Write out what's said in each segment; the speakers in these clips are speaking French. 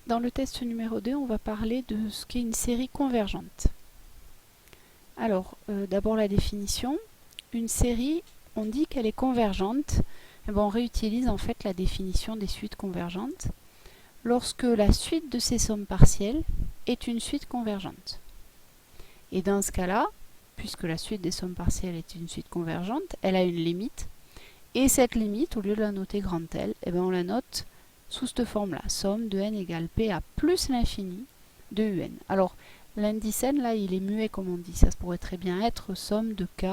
Dans le test numéro 2, on va parler de ce qu'est une série convergente. Alors, d'abord la définition. Une série, on dit qu'elle est convergente. Et bien, on réutilise en fait la définition des suites convergentes lorsque la suite de ses sommes partielles est une suite convergente. Et dans ce cas-là, puisque la suite des sommes partielles est une suite convergente, elle a une limite. Et cette limite, au lieu de la noter grand L, eh bien on la note sous cette forme-là, somme de n égale p à plus l'infini de un. Alors, l'indice n, là, il est muet, comme on dit. Ça pourrait très bien être somme de k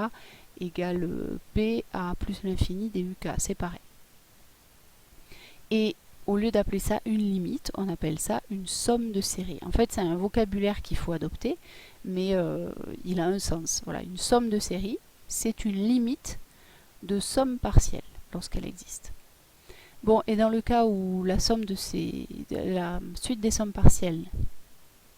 égale p à plus l'infini des uk. C'est pareil. Et au lieu d'appeler ça une limite, on appelle ça une somme de série. En fait, c'est un vocabulaire qu'il faut adopter, mais il a un sens. Voilà, une somme de série, c'est une limite de somme partielle lorsqu'elle existe. Bon, et dans le cas où la suite des sommes partielles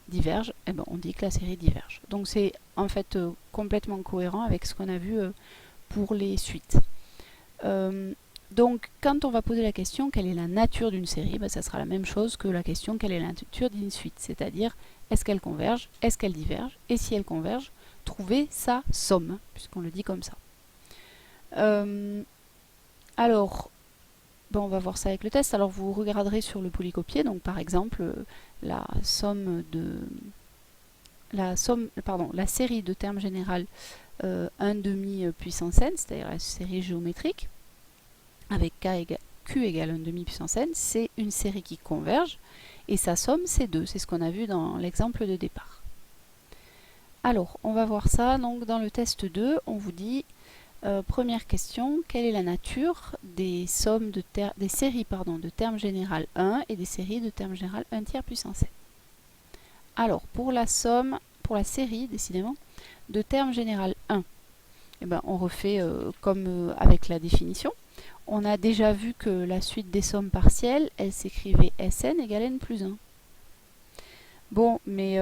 diverge, eh ben, on dit que la série diverge. Donc c'est en fait complètement cohérent avec ce qu'on a vu pour les suites. Donc quand on va poser la question quelle est la nature d'une série, ben, ça sera la même chose que la question quelle est la nature d'une suite, c'est-à-dire est-ce qu'elle converge, est-ce qu'elle diverge, et si elle converge, trouver sa somme, puisqu'on le dit comme ça. Alors, ben on va voir ça avec le test. Alors vous regarderez sur le polycopier, donc par exemple la série de termes général 1 demi puissance n, c'est-à-dire la série géométrique, avec q égale 1 demi puissance n, c'est une série qui converge, et sa somme c'est 2, c'est ce qu'on a vu dans l'exemple de départ. Alors, on va voir ça, donc dans le test 2, on vous dit première question, quelle est la nature des séries de termes général 1 et des séries de termes général 1 tiers puissance n. Alors, pour la série, décidément, de termes général 1, eh ben, on refait comme avec la définition. On a déjà vu que la suite des sommes partielles, elle s'écrivait Sn égale n plus 1. Bon, mais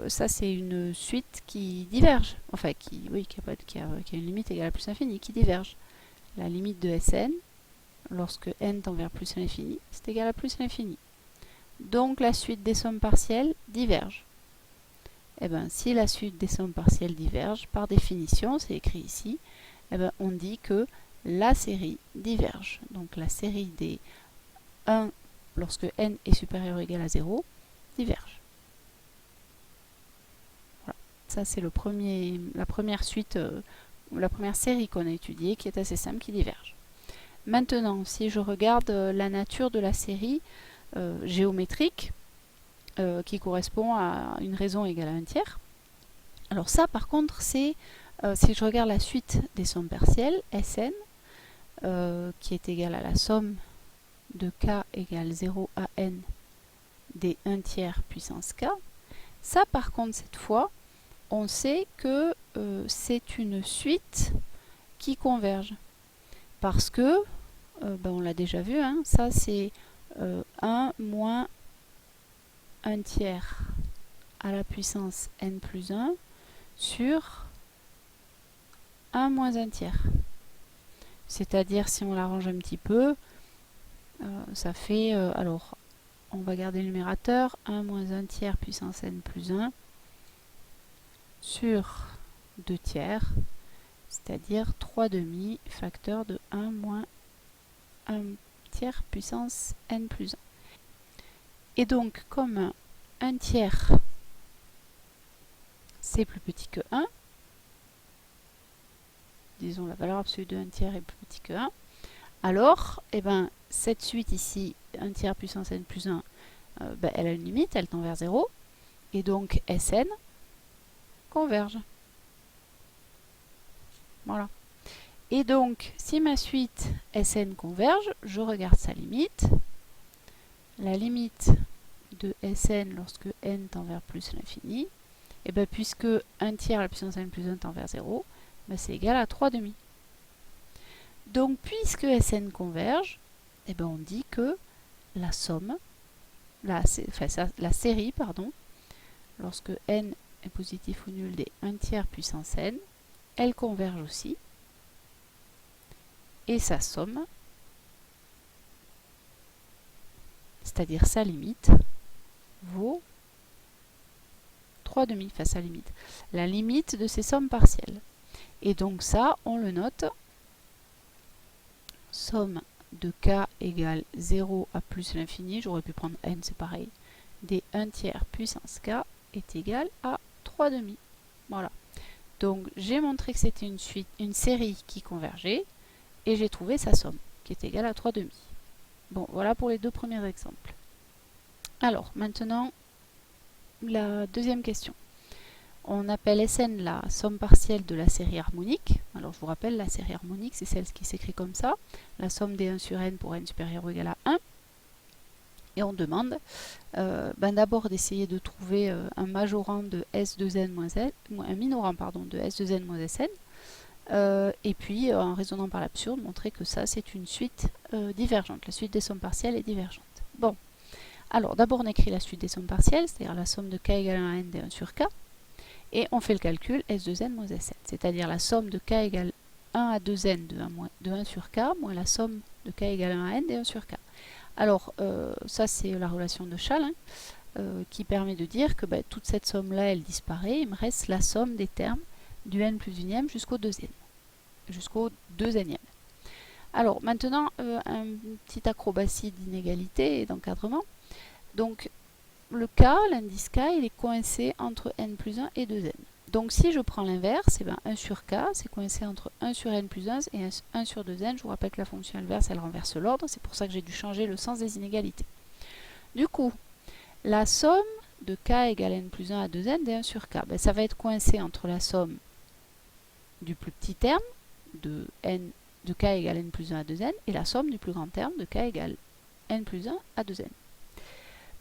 ça c'est une suite qui diverge, enfin qui a une limite égale à plus l'infini, qui diverge. La limite de Sn, lorsque n tend vers plus l'infini, c'est égal à plus l'infini. Donc la suite des sommes partielles diverge. Et bien si la suite des sommes partielles diverge, par définition, c'est écrit ici, et ben, on dit que la série diverge. Donc la série des 1, lorsque n est supérieur ou égal à 0, diverge. Ça, c'est la première suite, la première série qu'on a étudiée, qui est assez simple, qui diverge. Maintenant, si je regarde la nature de la série géométrique, qui correspond à une raison égale à 1 tiers, alors ça, par contre, c'est, si je regarde la suite des sommes partielles, Sn, qui est égale à la somme de k égale 0 à n des 1 tiers puissance k, ça, par contre, cette fois, on sait que c'est une suite qui converge. Parce que, ben on l'a déjà vu, hein, ça c'est 1 moins 1 tiers à la puissance n plus 1 sur 1 moins 1 tiers. C'est-à-dire, si on l'arrange un petit peu, ça fait, alors, on va garder le numérateur, 1 moins 1 tiers puissance n plus 1 sur 2 tiers, c'est-à-dire 3 demi facteur de 1 moins 1 tiers puissance n plus 1. Et donc, comme 1 tiers c'est plus petit que 1, disons la valeur absolue de 1 tiers est plus petit que 1, alors, eh ben, cette suite ici, 1 tiers puissance n plus 1, ben, elle a une limite, elle tend vers 0, et donc Sn converge. Voilà. Et donc, si ma suite Sn converge, je regarde sa limite. La limite de Sn lorsque n tend vers plus l'infini, et bien puisque 1 tiers à la puissance n plus 1 tend vers 0, ben c'est égal à 3 demi. Donc, puisque Sn converge, et ben on dit que la somme, la série, lorsque n est positif ou nul des 1 tiers puissance n, elle converge aussi. Et sa somme, c'est-à-dire sa limite, vaut 3,5 face à la limite. La limite de ces sommes partielles. Et donc ça, on le note. Somme de k égale 0 à plus l'infini, j'aurais pu prendre n, c'est pareil, des 1 tiers puissance k est égal à 3,5. Voilà. Donc j'ai montré que c'était une série qui convergeait et j'ai trouvé sa somme qui est égale à 3,5. Bon, voilà pour les deux premiers exemples. Alors, maintenant, la deuxième question. On appelle Sn la somme partielle de la série harmonique. Alors, je vous rappelle, la série harmonique, c'est celle qui s'écrit comme ça. La somme des 1 sur n pour n supérieur ou égal à 1. Et on demande d'abord d'essayer de trouver un majorant de S2n moins n, un minorant pardon, de S2n moins Sn. Et puis, en raisonnant par l'absurde, montrer que ça, c'est une suite divergente. La suite des sommes partielles est divergente. Bon, alors d'abord on écrit la suite des sommes partielles, c'est-à-dire la somme de k égale à n des 1 sur k. Et on fait le calcul S2n moins Sn, c'est-à-dire la somme de k égale 1 à 2n de 1 sur k, moins la somme de k égale 1 à n des 1 sur k. Alors, ça c'est la relation de Schall, qui permet de dire que toute cette somme-là, elle disparaît. Il me reste la somme des termes du n plus unième jusqu'au deuxième, jusqu'au 2n. Alors, maintenant, une petite acrobatie d'inégalité et d'encadrement. Donc, le k, l'indice k, il est coincé entre n plus 1 et 2n. Donc si je prends l'inverse, 1 sur k, c'est coincé entre 1 sur n plus 1 et 1 sur 2n. Je vous rappelle que la fonction inverse, elle renverse l'ordre. C'est pour ça que j'ai dû changer le sens des inégalités. Du coup, la somme de k égale n plus 1 à 2n des 1 sur k, ça va être coincé entre la somme du plus petit terme de k égale n plus 1 à 2n et la somme du plus grand terme de k égale n plus 1 à 2n.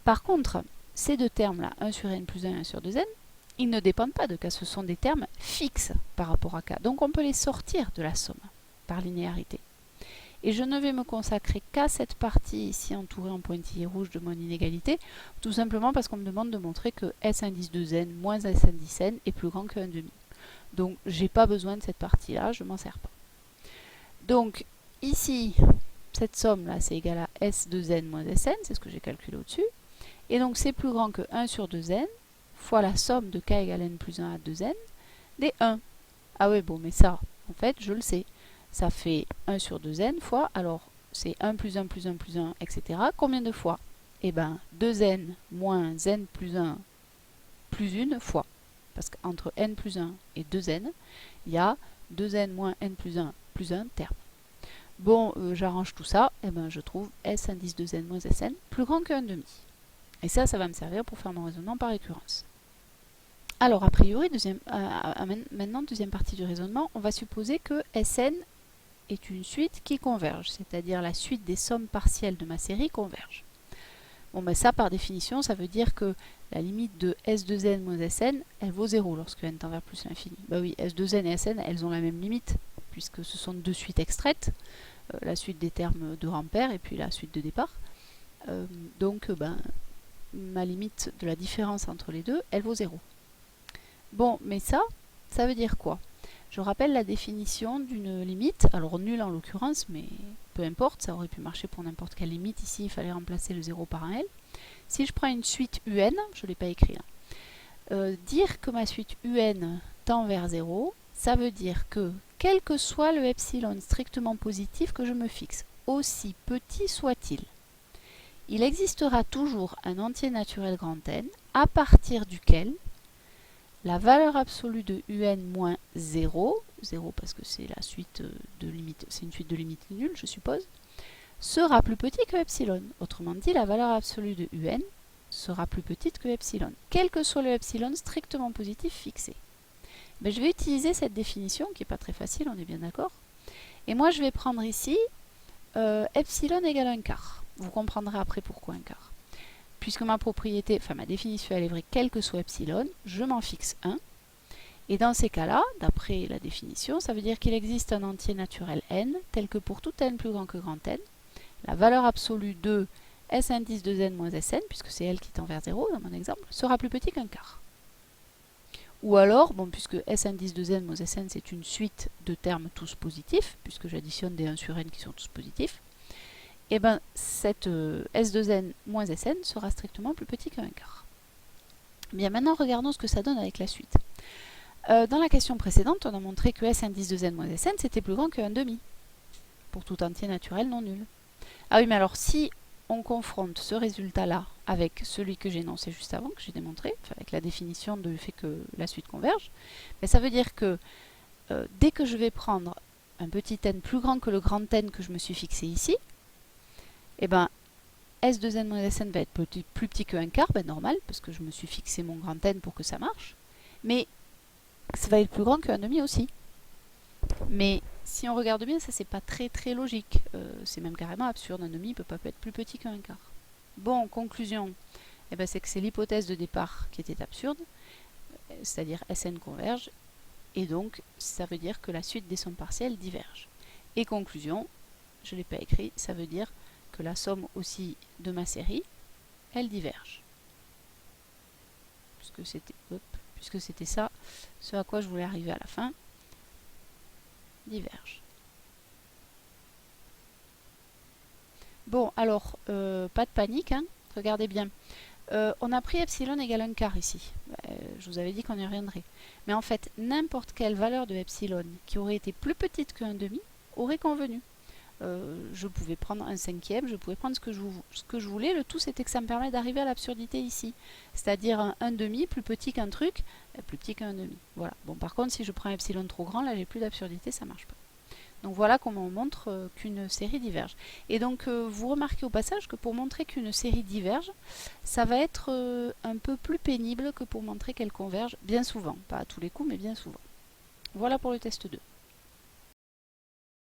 Par contre, ces deux termes-là, 1 sur n plus 1 et 1 sur 2n, ils ne dépendent pas de k, ce sont des termes fixes par rapport à k. Donc on peut les sortir de la somme par linéarité. Et je ne vais me consacrer qu'à cette partie ici entourée en pointillé rouge de mon inégalité, tout simplement parce qu'on me demande de montrer que S indice 2n moins S indice n est plus grand que 1,5. Donc j'ai pas besoin de cette partie-là, je m'en sers pas. Donc ici, cette somme-là, c'est égal à S2n moins Sn, c'est ce que j'ai calculé au-dessus. Et donc c'est plus grand que 1 sur 2n fois la somme de k égale n plus 1 à 2n des 1. Ah ouais, bon, mais ça, en fait, je le sais. Ça fait 1 sur 2n fois, alors c'est 1 plus 1 plus 1 plus 1, etc. Combien de fois? Eh bien, 2n moins n plus 1 plus 1 fois. Parce qu'entre n plus 1 et 2n, il y a 2n moins n plus 1 terme. Bon, j'arrange tout ça, et ben je trouve S indice 2n moins Sn plus grand que 1,5. Et ça va me servir pour faire mon raisonnement par récurrence. Alors, a priori, maintenant, deuxième partie du raisonnement, on va supposer que Sn est une suite qui converge, c'est-à-dire la suite des sommes partielles de ma série converge. Bon, ben ça, par définition, ça veut dire que la limite de S2n moins Sn, elle vaut 0 lorsque n tend vers plus l'infini. Bah oui, S2n et Sn, elles ont la même limite, puisque ce sont deux suites extraites, la suite des termes de Rampère et puis la suite de départ. Donc, ma limite de la différence entre les deux, elle vaut 0. Bon, mais ça veut dire quoi? Je rappelle la définition d'une limite, alors nulle en l'occurrence, mais peu importe, ça aurait pu marcher pour n'importe quelle limite. Ici, il fallait remplacer le 0 par un L. Si je prends une suite un, je ne l'ai pas écrit là, dire que ma suite un tend vers 0, ça veut dire que, quel que soit le epsilon strictement positif que je me fixe, aussi petit soit-il, il existera toujours un entier naturel grand N à partir duquel la valeur absolue de un moins 0 parce que c'est la suite de limite, c'est une suite de limites nulles, je suppose, sera plus petit que epsilon. Autrement dit, la valeur absolue de un sera plus petite que epsilon, quel que soit le epsilon strictement positif fixé. Mais je vais utiliser cette définition, qui n'est pas très facile, on est bien d'accord. Et moi, je vais prendre ici epsilon égale 1 quart. Vous comprendrez après pourquoi 1 quart. Puisque ma propriété, enfin ma définition, elle est vraie, quel que soit epsilon, je m'en fixe 1. Et dans ces cas-là, d'après la définition, ça veut dire qu'il existe un entier naturel n, tel que pour tout n plus grand que grand n, la valeur absolue de S indice de n moins Sn, puisque c'est elle qui tend vers 0 dans mon exemple, sera plus petit qu'un quart. Ou alors, bon, puisque S indice de n moins Sn, c'est une suite de termes tous positifs, puisque j'additionne des 1 sur n qui sont tous positifs, et ben cette S2n moins Sn sera strictement plus petit qu'un quart. Bien, maintenant regardons ce que ça donne avec la suite. Dans la question précédente, on a montré que S indice de n moins Sn c'était plus grand que 1,5 pour tout entier naturel non nul. Ah oui, mais alors si on confronte ce résultat-là avec celui que j'ai énoncé juste avant, que j'ai démontré, avec la définition du fait que la suite converge, ben ça veut dire que dès que je vais prendre un petit n plus grand que le grand n que je me suis fixé ici, et ben S de n moins Sn va être plus petit que 1 quart, ben normal, parce que je me suis fixé mon grand n pour que ça marche, mais ça va être plus grand que 1,5 aussi. Mais si on regarde bien, ça c'est pas très logique. C'est même carrément absurde. 1,5 peut pas être plus petit qu'un quart. Bon, conclusion, eh ben, c'est que c'est l'hypothèse de départ qui était absurde, c'est-à-dire Sn converge, et donc ça veut dire que la suite des sommes partielles diverge. Et conclusion, je ne l'ai pas écrit, ça veut dire que la somme aussi de ma série, elle diverge. Puisque c'était ça, ce à quoi je voulais arriver à la fin, diverge. Bon, alors, pas de panique, hein, regardez bien. On a pris epsilon égale 1 quart ici. Je vous avais dit qu'on y reviendrait. Mais en fait, n'importe quelle valeur de epsilon qui aurait été plus petite que 1,5 aurait convenu. Je pouvais prendre un cinquième, je pouvais prendre ce que je voulais. Le tout, c'était que ça me permet d'arriver à l'absurdité ici. C'est-à-dire un 1,5 plus petit qu'un truc, plus petit qu'un 1,5. Voilà. Bon, par contre, si je prends un epsilon trop grand, là, j'ai plus d'absurdité, ça marche pas. Donc voilà comment on montre qu'une série diverge. Et donc vous remarquez au passage que pour montrer qu'une série diverge, ça va être un peu plus pénible que pour montrer qu'elle converge, bien souvent. Pas à tous les coups, mais bien souvent. Voilà pour le test 2.